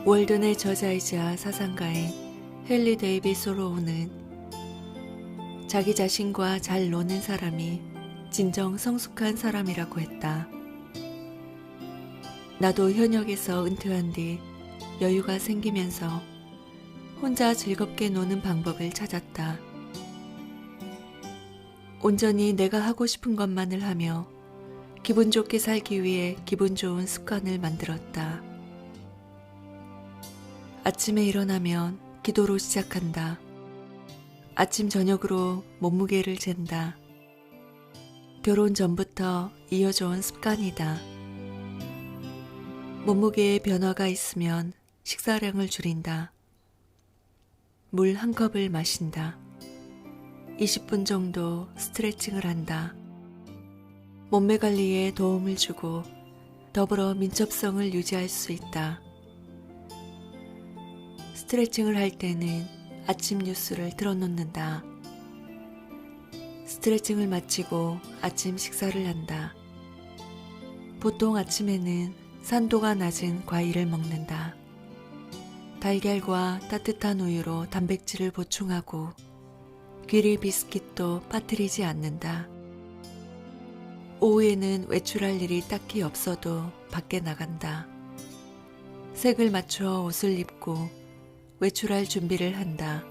월든의 저자이자 사상가인 헨리 데이빗 소로우는 자기 자신과 잘 노는 사람이 진정 성숙한 사람이라고 했다. 나도 현역에서 은퇴한 뒤 여유가 생기면서 혼자 즐겁게 노는 방법을 찾았다. 온전히 내가 하고 싶은 것만을 하며 기분 좋게 살기 위해 기분 좋은 습관을 만들었다. 아침에 일어나면 기도로 시작한다. 아침 저녁으로 몸무게를 잰다. 결혼 전부터 이어져온 습관이다. 몸무게에 변화가 있으면 식사량을 줄인다. 물 한 컵을 마신다. 20분 정도 스트레칭을 한다. 몸매 관리에 도움을 주고 더불어 민첩성을 유지할 수 있다. 스트레칭을 할 때는 아침 뉴스를 틀어놓는다. 스트레칭을 마치고 아침 식사를 한다. 보통 아침에는 산도가 낮은 과일을 먹는다. 달걀과 따뜻한 우유로 단백질을 보충하고 귀리 비스킷도 빠뜨리지 않는다. 오후에는 외출할 일이 딱히 없어도 밖에 나간다. 색을 맞춰 옷을 입고 외출할 준비를 한다.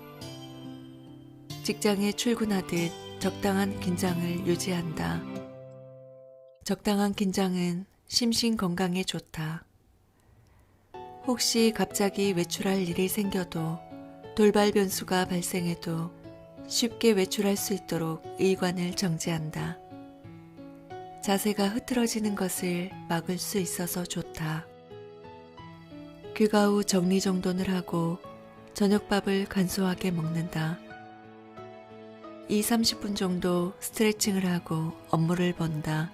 직장에 출근하듯 적당한 긴장을 유지한다. 적당한 긴장은 심신 건강에 좋다. 혹시 갑자기 외출할 일이 생겨도 돌발 변수가 발생해도 쉽게 외출할 수 있도록 의관을 정지한다. 자세가 흐트러지는 것을 막을 수 있어서 좋다. 귀가 후 정리정돈을 하고 저녁밥을 간소하게 먹는다. 30분 정도 스트레칭을 하고 업무를 본다.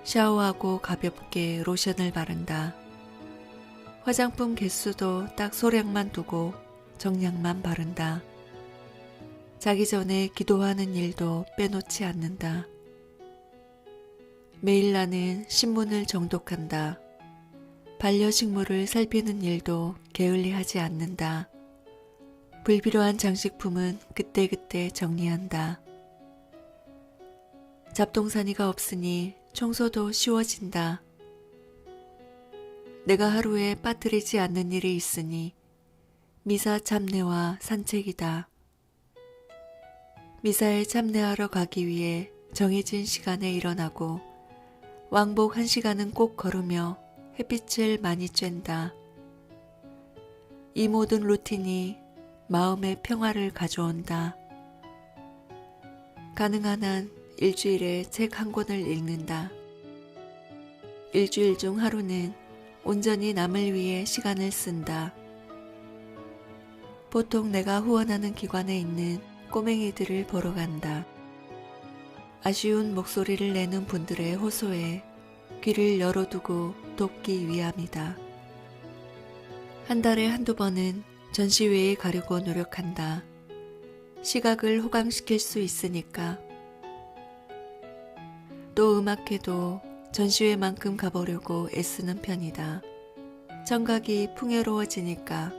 샤워하고 가볍게 로션을 바른다. 화장품 개수도 딱 소량만 두고 정량만 바른다. 자기 전에 기도하는 일도 빼놓지 않는다. 매일 나는 신문을 정독한다. 반려식물을 살피는 일도 게을리하지 않는다. 불필요한 장식품은 그때그때 정리한다. 잡동사니가 없으니 청소도 쉬워진다. 내가 하루에 빠뜨리지 않는 일이 있으니 미사 참내와 산책이다. 미사에 참내하러 가기 위해 정해진 시간에 일어나고 왕복 1시간은 꼭 걸으며 햇빛을 많이 쬐다. 이 모든 루틴이 마음의 평화를 가져온다. 가능한 한 일주일에 책 한 권을 읽는다. 일주일 중 하루는 온전히 남을 위해 시간을 쓴다. 보통 내가 후원하는 기관에 있는 꼬맹이들을 보러 간다. 아쉬운 목소리를 내는 분들의 호소에 귀를 열어두고 돕기 위함이다. 한 달에 한두 번은 전시회에 가려고 노력한다. 시각을 호강시킬 수 있으니까. 또 음악회도 전시회만큼 가보려고 애쓰는 편이다. 청각이 풍요로워지니까.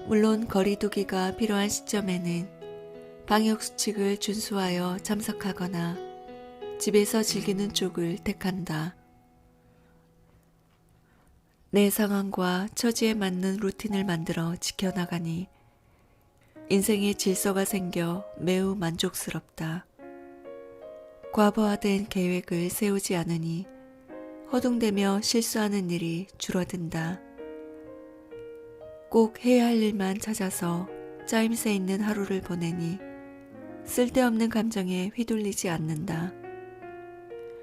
물론 거리두기가 필요한 시점에는 방역수칙을 준수하여 참석하거나 집에서 즐기는 쪽을 택한다. 내 상황과 처지에 맞는 루틴을 만들어 지켜나가니 인생에 질서가 생겨 매우 만족스럽다. 과부하된 계획을 세우지 않으니 허둥대며 실수하는 일이 줄어든다. 꼭 해야 할 일만 찾아서 짜임새 있는 하루를 보내니 쓸데없는 감정에 휘둘리지 않는다.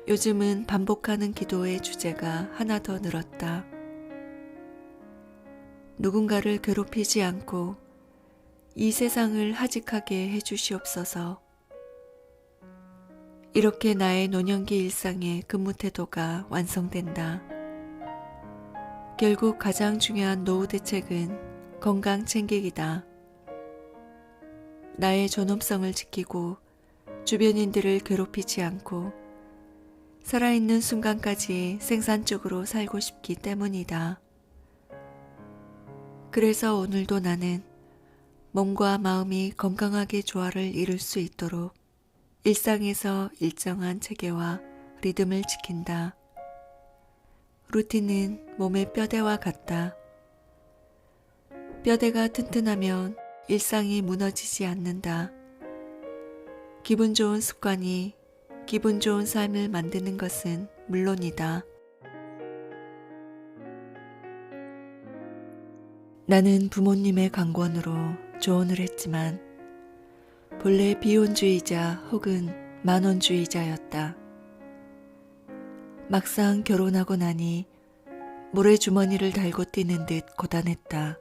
요즘은 반복하는 기도의 주제가 하나 더 늘었다. 누군가를 괴롭히지 않고 이 세상을 하직하게 해주시옵소서. 이렇게 나의 노년기 일상의 근무 태도가 완성된다. 결국 가장 중요한 노후 대책은 건강 챙기기다. 나의 존엄성을 지키고 주변인들을 괴롭히지 않고 살아있는 순간까지 생산적으로 살고 싶기 때문이다. 그래서 오늘도 나는 몸과 마음이 건강하게 조화를 이룰 수 있도록 일상에서 일정한 체계와 리듬을 지킨다. 루틴은 몸의 뼈대와 같다. 뼈대가 튼튼하면 일상이 무너지지 않는다. 기분 좋은 습관이 기분 좋은 삶을 만드는 것은 물론이다. 나는 부모님의 강권으로 조언을 했지만 본래 비혼주의자 혹은 만원주의자였다. 막상 결혼하고 나니 모래주머니를 달고 뛰는 듯 고단했다.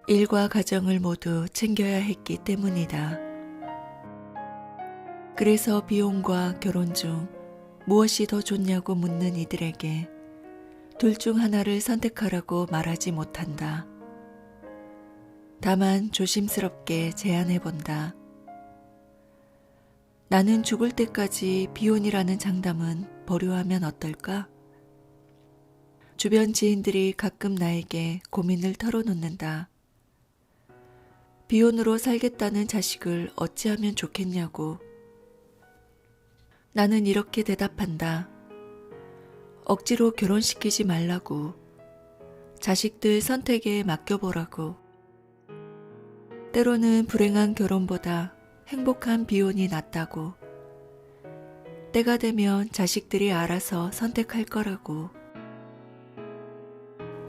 일과 가정을 모두 챙겨야 했기 때문이다. 그래서 비혼과 결혼 중 무엇이 더 좋냐고 묻는 이들에게 둘 중 하나를 선택하라고 말하지 못한다. 다만 조심스럽게 제안해본다. 나는 죽을 때까지 비혼이라는 장담은 보류하면 어떨까? 주변 지인들이 가끔 나에게 고민을 털어놓는다. 비혼으로 살겠다는 자식을 어찌하면 좋겠냐고. 나는 이렇게 대답한다. 억지로 결혼시키지 말라고. 자식들 선택에 맡겨보라고. 때로는 불행한 결혼보다 행복한 비혼이 낫다고. 때가 되면 자식들이 알아서 선택할 거라고.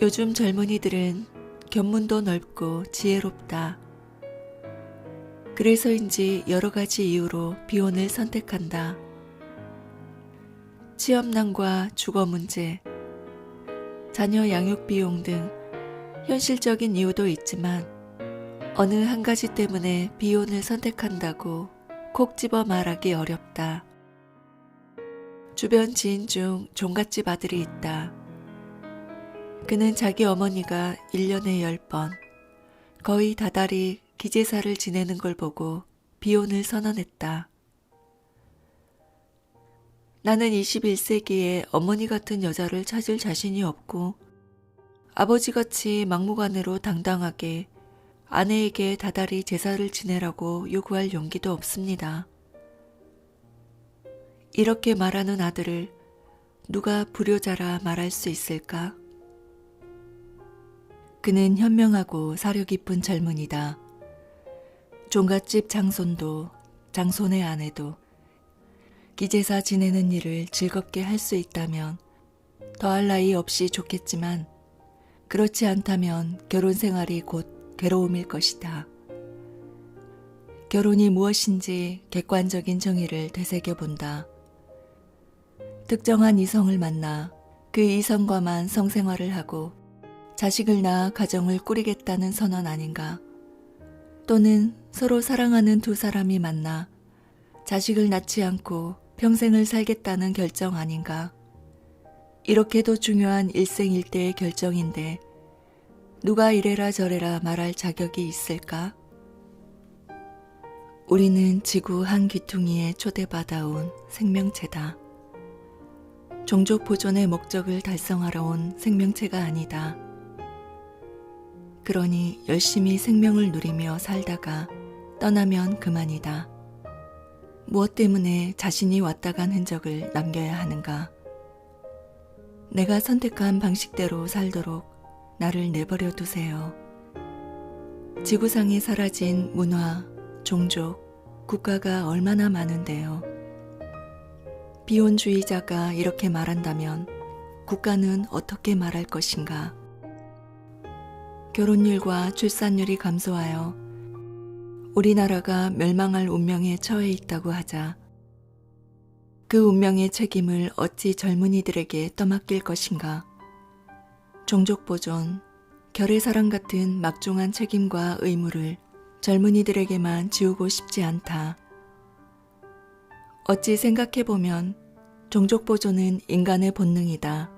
요즘 젊은이들은 견문도 넓고 지혜롭다. 그래서인지 여러 가지 이유로 비혼을 선택한다. 취업난과 주거 문제, 자녀 양육 비용 등 현실적인 이유도 있지만 어느 한 가지 때문에 비혼을 선택한다고 콕 집어 말하기 어렵다. 주변 지인 중 종갓집 아들이 있다. 그는 자기 어머니가 1년에 10번, 거의 다달이 기제사를 지내는 걸 보고 비혼을 선언했다. 나는 21세기에 어머니 같은 여자를 찾을 자신이 없고 아버지같이 막무가내로 당당하게 아내에게 다달이 제사를 지내라고 요구할 용기도 없습니다. 이렇게 말하는 아들을 누가 불효자라 말할 수 있을까? 그는 현명하고 사려 깊은 젊은이다. 종갓집 장손도 장손의 아내도 기제사 지내는 일을 즐겁게 할 수 있다면 더할 나위 없이 좋겠지만 그렇지 않다면 결혼 생활이 곧 괴로움일 것이다. 결혼이 무엇인지 객관적인 정의를 되새겨본다. 특정한 이성을 만나 그 이성과만 성생활을 하고 자식을 낳아 가정을 꾸리겠다는 선언 아닌가? 또는 서로 사랑하는 두 사람이 만나 자식을 낳지 않고 평생을 살겠다는 결정 아닌가? 이렇게도 중요한 일생일대의 결정인데 누가 이래라 저래라 말할 자격이 있을까? 우리는 지구 한 귀퉁이에 초대받아온 생명체다. 종족 보존의 목적을 달성하러 온 생명체가 아니다. 그러니 열심히 생명을 누리며 살다가 떠나면 그만이다. 무엇 때문에 자신이 왔다 간 흔적을 남겨야 하는가? 내가 선택한 방식대로 살도록 나를 내버려 두세요. 지구상에 사라진 문화, 종족, 국가가 얼마나 많은데요. 비혼주의자가 이렇게 말한다면 국가는 어떻게 말할 것인가? 결혼율과 출산율이 감소하여 우리나라가 멸망할 운명에 처해 있다고 하자 그 운명의 책임을 어찌 젊은이들에게 떠맡길 것인가? 종족 보존, 결의 사랑 같은 막중한 책임과 의무를 젊은이들에게만 지우고 싶지 않다. 어찌 생각해보면 종족 보존은 인간의 본능이다.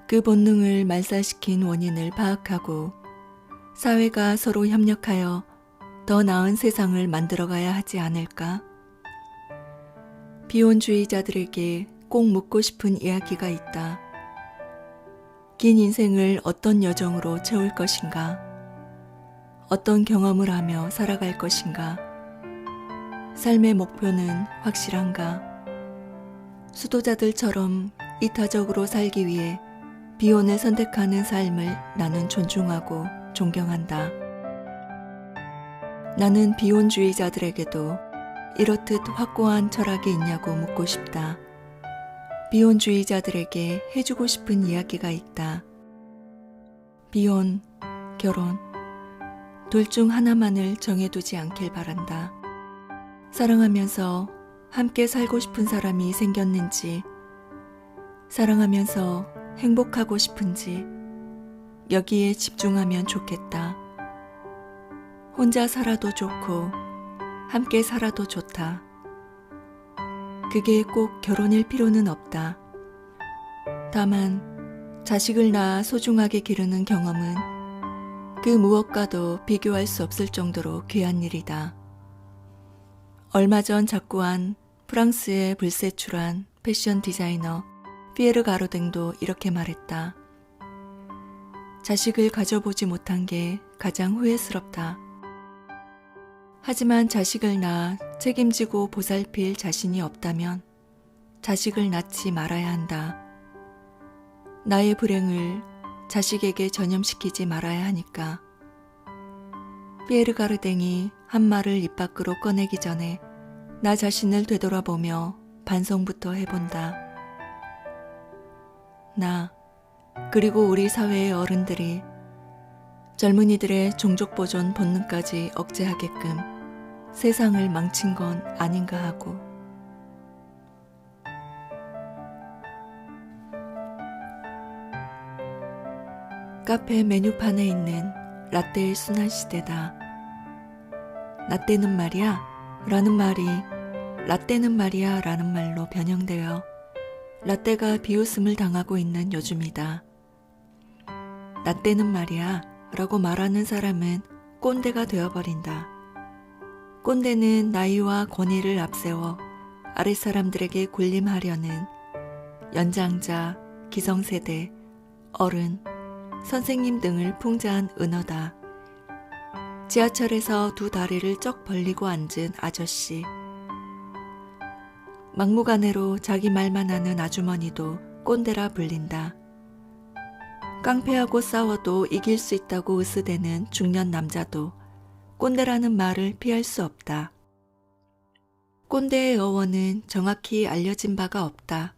그 본능을 말살시킨 원인을 파악하고 사회가 서로 협력하여 더 나은 세상을 만들어가야 하지 않을까? 비혼주의자들에게 꼭 묻고 싶은 이야기가 있다. 긴 인생을 어떤 여정으로 채울 것인가? 어떤 경험을 하며 살아갈 것인가? 삶의 목표는 확실한가? 수도자들처럼 이타적으로 살기 위해 비혼을 선택하는 삶을 나는 존중하고 존경한다. 나는 비혼주의자들에게도 이렇듯 확고한 철학이 있냐고 묻고 싶다. 비혼주의자들에게 해주고 싶은 이야기가 있다. 비혼, 결혼, 둘 중 하나만을 정해두지 않길 바란다. 사랑하면서 함께 살고 싶은 사람이 생겼는지, 사랑하면서 행복하고 싶은지 여기에 집중하면 좋겠다. 혼자 살아도 좋고 함께 살아도 좋다. 그게 꼭 결혼일 필요는 없다. 다만 자식을 낳아 소중하게 기르는 경험은 그 무엇과도 비교할 수 없을 정도로 귀한 일이다. 얼마 전 작고한 프랑스의 불세출한 패션 디자이너 피에르 가로댕도 이렇게 말했다. 자식을 가져보지 못한 게 가장 후회스럽다. 하지만 자식을 낳아 책임지고 보살필 자신이 없다면 자식을 낳지 말아야 한다. 나의 불행을 자식에게 전염시키지 말아야 하니까. 피에르 가르댕이 한 말을 입 밖으로 꺼내기 전에 나 자신을 되돌아보며 반성부터 해본다. 나, 그리고 우리 사회의 어른들이 젊은이들의 종족보존 본능까지 억제하게끔 세상을 망친 건 아닌가 하고. 카페 메뉴판에 있는 라떼의 순환 시대다. 라떼는 말이야 라는 말이 라떼는 말이야 라는 말로 변형되어 라떼가 비웃음을 당하고 있는 요즘이다. 라떼는 말이야 라고 말하는 사람은 꼰대가 되어버린다. 꼰대는 나이와 권위를 앞세워 아랫사람들에게 군림하려는 연장자, 기성세대, 어른, 선생님 등을 풍자한 은어다. 지하철에서 두 다리를 쩍 벌리고 앉은 아저씨. 막무가내로 자기 말만 하는 아주머니도 꼰대라 불린다. 깡패하고 싸워도 이길 수 있다고 으스대는 중년 남자도 꼰대라는 말을 피할 수 없다. 꼰대의 어원은 정확히 알려진 바가 없다.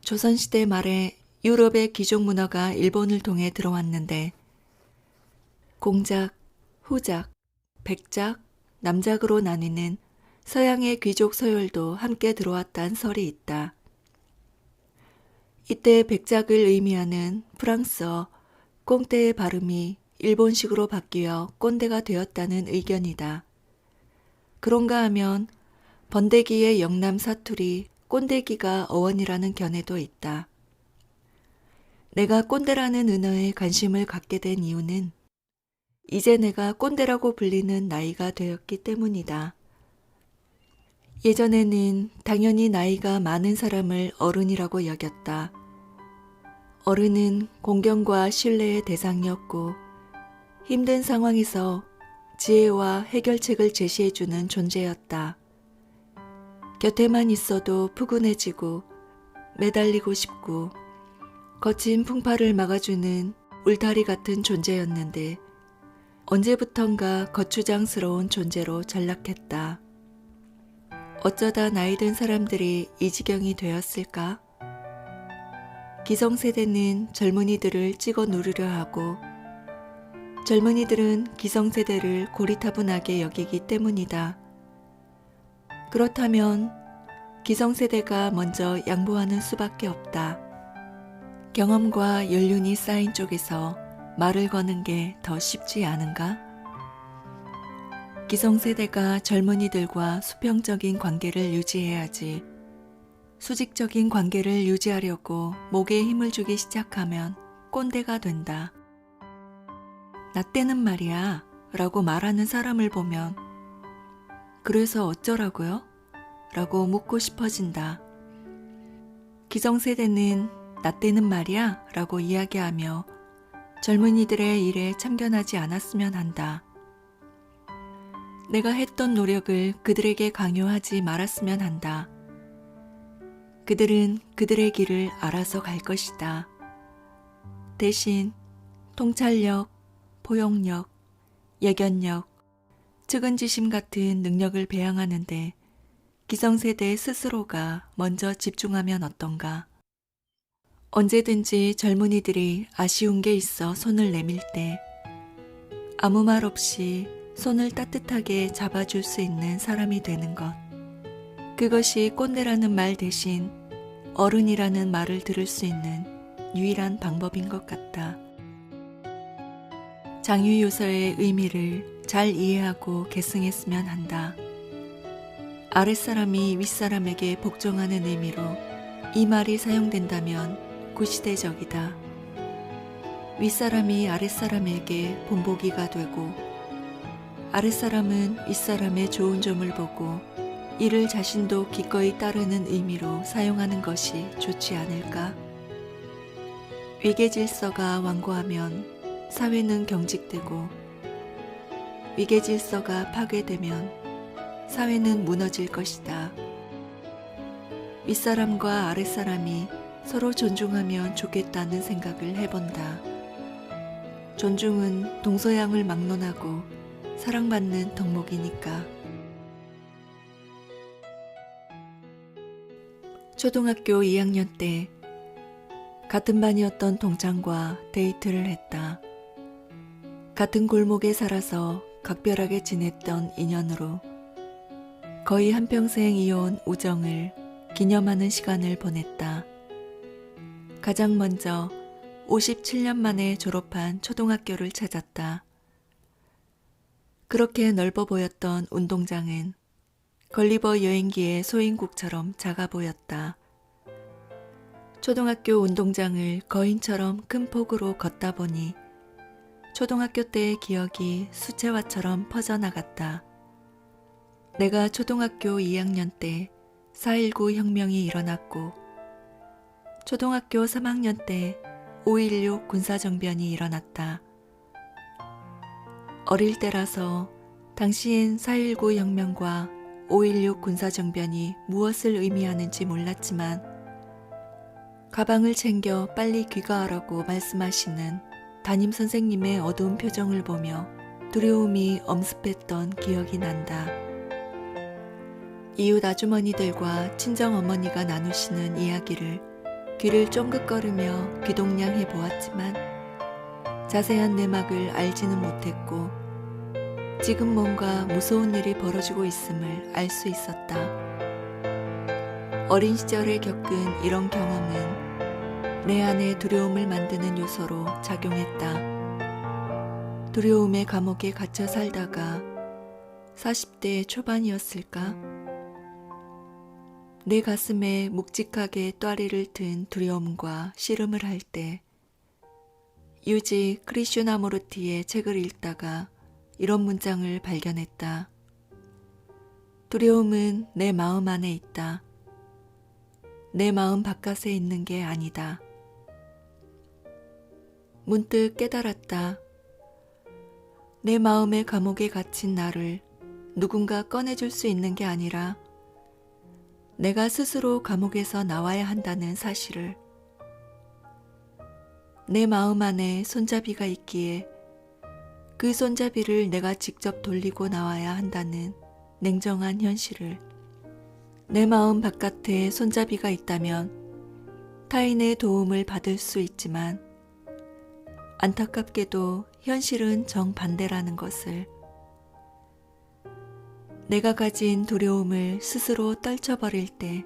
조선시대 말에 유럽의 귀족 문화가 일본을 통해 들어왔는데 공작, 후작, 백작, 남작으로 나뉘는 서양의 귀족 서열도 함께 들어왔다는 설이 있다. 이때 백작을 의미하는 프랑스어 꽁떼의 발음이 일본식으로 바뀌어 꼰대가 되었다는 의견이다. 그런가 하면 번데기의 영남 사투리 꼰대기가 어원이라는 견해도 있다. 내가 꼰대라는 은어에 관심을 갖게 된 이유는 이제 내가 꼰대라고 불리는 나이가 되었기 때문이다. 예전에는 당연히 나이가 많은 사람을 어른이라고 여겼다. 어른은 공경과 신뢰의 대상이었고 힘든 상황에서 지혜와 해결책을 제시해주는 존재였다. 곁에만 있어도 푸근해지고 매달리고 싶고 거친 풍파를 막아주는 울타리 같은 존재였는데 언제부턴가 거추장스러운 존재로 전락했다. 어쩌다 나이 든 사람들이 이 지경이 되었을까? 기성세대는 젊은이들을 찍어 누르려 하고 젊은이들은 기성세대를 고리타분하게 여기기 때문이다. 그렇다면 기성세대가 먼저 양보하는 수밖에 없다. 경험과 연륜이 쌓인 쪽에서 말을 거는 게 더 쉽지 않은가? 기성세대가 젊은이들과 수평적인 관계를 유지해야지. 수직적인 관계를 유지하려고 목에 힘을 주기 시작하면 꼰대가 된다. 나 때는 말이야 라고 말하는 사람을 보면 그래서 어쩌라고요? 라고 묻고 싶어진다. 기성세대는 나 때는 말이야 라고 이야기하며 젊은이들의 일에 참견하지 않았으면 한다. 내가 했던 노력을 그들에게 강요하지 말았으면 한다. 그들은 그들의 길을 알아서 갈 것이다. 대신 통찰력, 포용력, 예견력, 측은지심 같은 능력을 배양하는데 기성세대 스스로가 먼저 집중하면 어떤가. 언제든지 젊은이들이 아쉬운 게 있어 손을 내밀 때 아무 말 없이 손을 따뜻하게 잡아줄 수 있는 사람이 되는 것. 그것이 꼰대라는 말 대신 어른이라는 말을 들을 수 있는 유일한 방법인 것 같다. 장유유서의 의미를 잘 이해하고 계승했으면 한다. 아랫사람이 윗사람에게 복종하는 의미로 이 말이 사용된다면 구시대적이다. 윗사람이 아랫사람에게 본보기가 되고 아랫사람은 윗사람의 좋은 점을 보고 이를 자신도 기꺼이 따르는 의미로 사용하는 것이 좋지 않을까? 위계질서가 완고하면 사회는 경직되고 위계질서가 파괴되면 사회는 무너질 것이다. 윗사람과 아랫사람이 서로 존중하면 좋겠다는 생각을 해본다. 존중은 동서양을 막론하고 사랑받는 덕목이니까. 초등학교 2학년 때 같은 반이었던 동창과 데이트를 했다. 같은 골목에 살아서 각별하게 지냈던 인연으로 거의 한평생 이어온 우정을 기념하는 시간을 보냈다. 가장 먼저 57년 만에 졸업한 초등학교를 찾았다. 그렇게 넓어 보였던 운동장은 걸리버 여행기의 소인국처럼 작아 보였다. 초등학교 운동장을 거인처럼 큰 폭으로 걷다 보니 초등학교 때의 기억이 수채화처럼 퍼져나갔다. 내가 초등학교 2학년 때 4.19 혁명이 일어났고 초등학교 3학년 때 5.16 군사정변이 일어났다. 어릴 때라서 당시엔 4.19 혁명과 5.16 군사정변이 무엇을 의미하는지 몰랐지만 가방을 챙겨 빨리 귀가하라고 말씀하시는 담임선생님의 어두운 표정을 보며 두려움이 엄습했던 기억이 난다. 이웃 아주머니들과 친정어머니가 나누시는 이야기를 귀를 쫑긋거리며 귀동냥해 보았지만 자세한 내막을 알지는 못했고 지금 뭔가 무서운 일이 벌어지고 있음을 알 수 있었다. 어린 시절에 겪은 이런 경험은 내 안에 두려움을 만드는 요소로 작용했다. 두려움의 감옥에 갇혀 살다가 40대 초반이었을까? 내 가슴에 묵직하게 또아리를 든 두려움과 씨름을 할 때 유지 크리슈나무르티의 책을 읽다가 이런 문장을 발견했다. 두려움은 내 마음 안에 있다. 내 마음 바깥에 있는 게 아니다. 문득 깨달았다. 내 마음의 감옥에 갇힌 나를 누군가 꺼내줄 수 있는 게 아니라 내가 스스로 감옥에서 나와야 한다는 사실을. 내 마음 안에 손잡이가 있기에 그 손잡이를 내가 직접 돌리고 나와야 한다는 냉정한 현실을. 내 마음 바깥에 손잡이가 있다면 타인의 도움을 받을 수 있지만 안타깝게도 현실은 정반대라는 것을. 내가 가진 두려움을 스스로 떨쳐버릴 때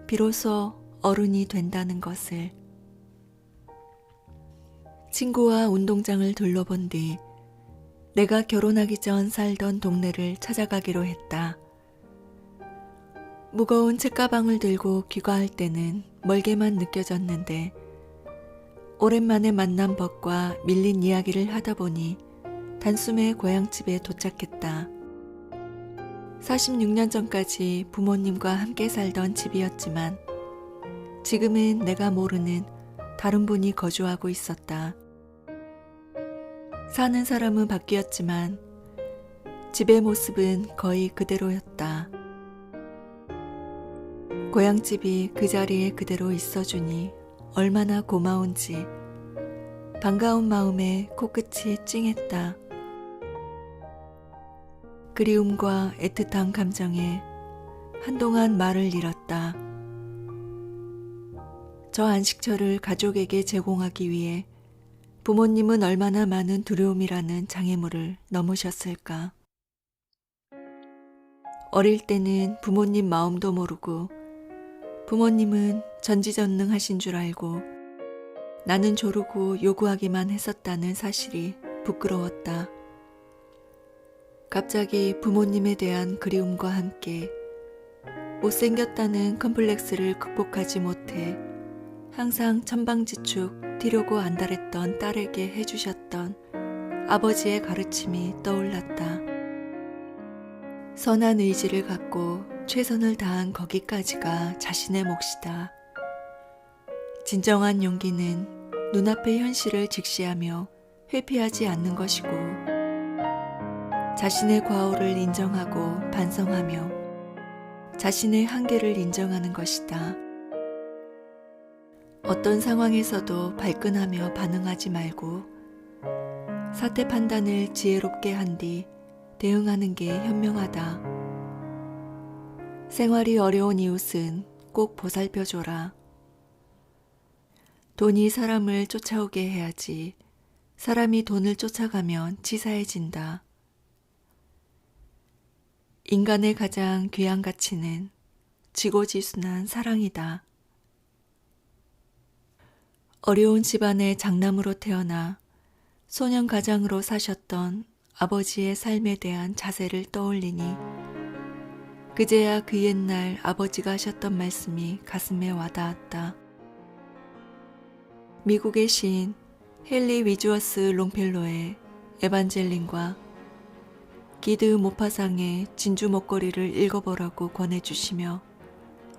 비로소 어른이 된다는 것을. 친구와 운동장을 둘러본 뒤 내가 결혼하기 전 살던 동네를 찾아가기로 했다. 무거운 책가방을 들고 귀가할 때는 멀게만 느껴졌는데 오랜만에 만난 벗과 밀린 이야기를 하다 보니 단숨에 고향집에 도착했다. 46년 전까지 부모님과 함께 살던 집이었지만 지금은 내가 모르는 다른 분이 거주하고 있었다. 사는 사람은 바뀌었지만 집의 모습은 거의 그대로였다. 고향집이 그 자리에 그대로 있어주니 얼마나 고마운지 반가운 마음에 코끝이 찡했다. 그리움과 애틋한 감정에 한동안 말을 잃었다. 저 안식처를 가족에게 제공하기 위해 부모님은 얼마나 많은 두려움이라는 장애물을 넘으셨을까. 어릴 때는 부모님 마음도 모르고 부모님은 전지전능하신 줄 알고 나는 조르고 요구하기만 했었다는 사실이 부끄러웠다. 갑자기 부모님에 대한 그리움과 함께 못생겼다는 컴플렉스를 극복하지 못해 항상 천방지축 뒤로고 안달했던 딸에게 해주셨던 아버지의 가르침이 떠올랐다. 선한 의지를 갖고 최선을 다한 거기까지가 자신의 몫이다. 진정한 용기는 눈앞의 현실을 직시하며 회피하지 않는 것이고 자신의 과오를 인정하고 반성하며 자신의 한계를 인정하는 것이다. 어떤 상황에서도 발끈하며 반응하지 말고 사태 판단을 지혜롭게 한 뒤 대응하는 게 현명하다. 생활이 어려운 이웃은 꼭 보살펴줘라. 돈이 사람을 쫓아오게 해야지 사람이 돈을 쫓아가면 치사해진다. 인간의 가장 귀한 가치는 지고지순한 사랑이다. 어려운 집안의 장남으로 태어나 소년 가장으로 사셨던 아버지의 삶에 대한 자세를 떠올리니 그제야 그 옛날 아버지가 하셨던 말씀이 가슴에 와닿았다. 미국의 시인 헨리 위주어스 롱펠로의 에반젤린과 기드 모파상의 진주 목걸이를 읽어보라고 권해주시며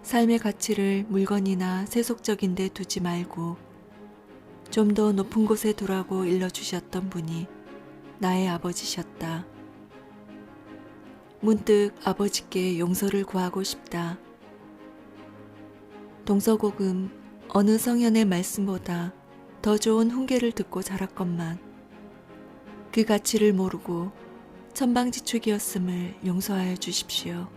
삶의 가치를 물건이나 세속적인 데 두지 말고 좀 더 높은 곳에 두라고 일러주셨던 분이 나의 아버지셨다. 문득 아버지께 용서를 구하고 싶다. 동서고금 어느 성현의 말씀보다 더 좋은 훈계를 듣고 자랐건만 그 가치를 모르고 천방지축이었음을 용서하여 주십시오.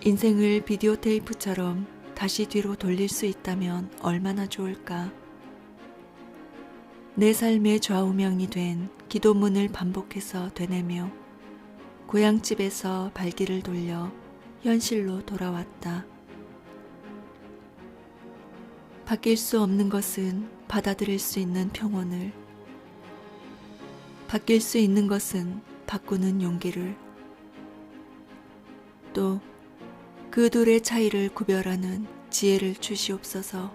인생을 비디오 테이프처럼 다시 뒤로 돌릴 수 있다면 얼마나 좋을까. 내 삶의 좌우명이 된 기도문을 반복해서 되뇌며 고향집에서 발길을 돌려 현실로 돌아왔다. 바뀔 수 없는 것은 받아들일 수 있는 평온을, 바뀔 수 있는 것은 바꾸는 용기를, 또 그 둘의 차이를 구별하는 지혜를 주시옵소서.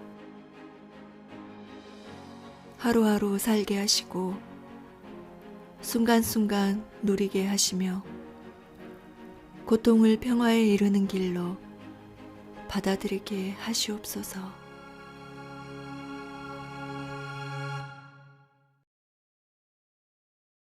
하루하루 살게 하시고 순간순간 누리게 하시며 고통을 평화에 이르는 길로 받아들이게 하시옵소서.